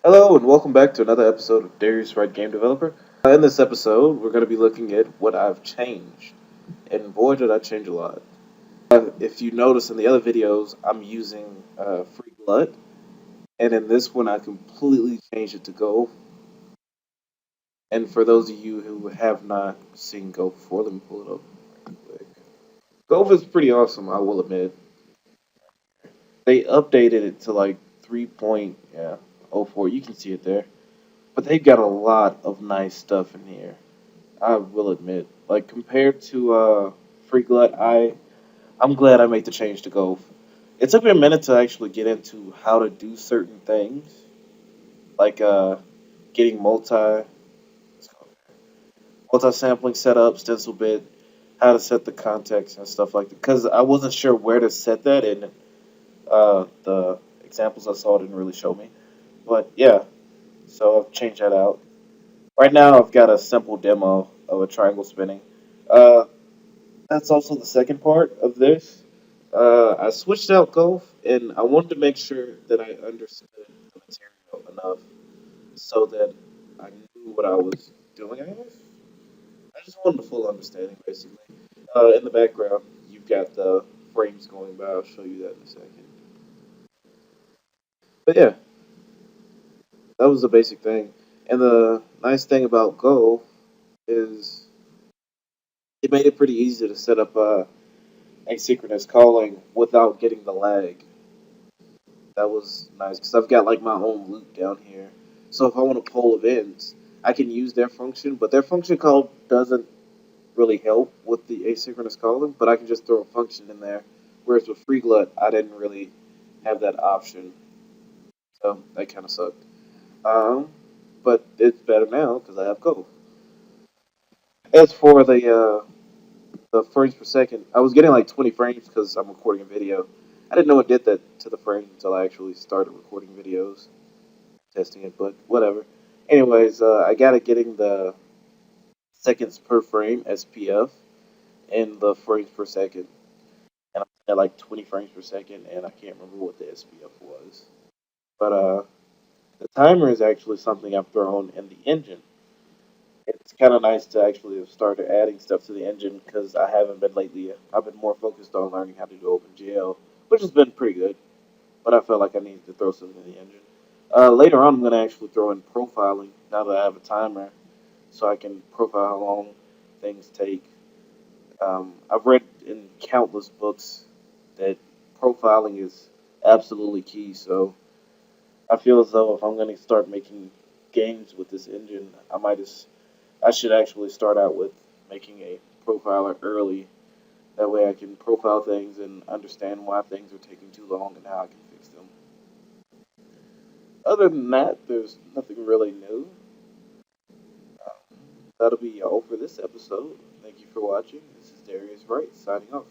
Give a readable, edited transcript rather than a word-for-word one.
Hello and welcome back to another episode of Darius Wright Game Developer. In this episode, we're going to be looking at what I've changed, and boy, did I change a lot. If you notice in the other videos, I'm using Free Glut, and in this one, I completely changed it to Go. And for those of you who have not seen Go before, let me pull it up real quick. Go is pretty awesome, I will admit. They updated it to like 3.04. You can see it there, but they've got a lot of nice stuff in here. I will admit, like compared to Free Glut, I'm glad I made the change to Go. It took me a minute to actually get into how to do certain things, like getting multi sampling set up, stencil bit, how to set the context and stuff like that. Because I wasn't sure where to set that, and the examples I saw didn't really show me. But yeah, so I've changed that out. Right now, I've got a simple demo of a triangle spinning. Uh, That's also the second part of this. I switched out golf, and I wanted to make sure that I understood the material enough so that I knew what I was doing. I just wanted a full understanding, basically. In the background, you've got the frames going by. I'll show you that in a second. But yeah, that was the basic thing. And the nice thing about Go is it made it pretty easy to set up asynchronous calling without getting the lag. That was nice because I've got like my own loop down here. So if I want to pull events, I can use their function, but their function call doesn't really help with the asynchronous calling. But I can just throw a function in there. Whereas with FreeGlut, I didn't really have that option, so that kind of sucked. Um, but it's better now because I have Go. As for the frames per second, I was getting like 20 frames because I'm recording a video. I didn't know it did that to the frames until I actually started recording videos, testing it, but whatever. Anyways, I got it getting the seconds per frame SPF and the frames per second, and I'm at like 20 frames per second, and I can't remember what the SPF was. But the timer is actually something I've thrown in the engine. It's kind of nice to actually have started adding stuff to the engine because I haven't been lately. I've been more focused on learning how to do OpenGL, which has been pretty good. But I felt like I needed to throw something in the engine. Later on, I'm going to actually throw in profiling now that I have a timer so I can profile how long things take. I've read in countless books that profiling is absolutely key. So I feel as though if I'm going to start making games with this engine, I should actually start out with making a profiler early. That way I can profile things and understand why things are taking too long and how I can fix them. Other than that, there's nothing really new. That'll be all for this episode. Thank you for watching. This is Darius Wright signing off.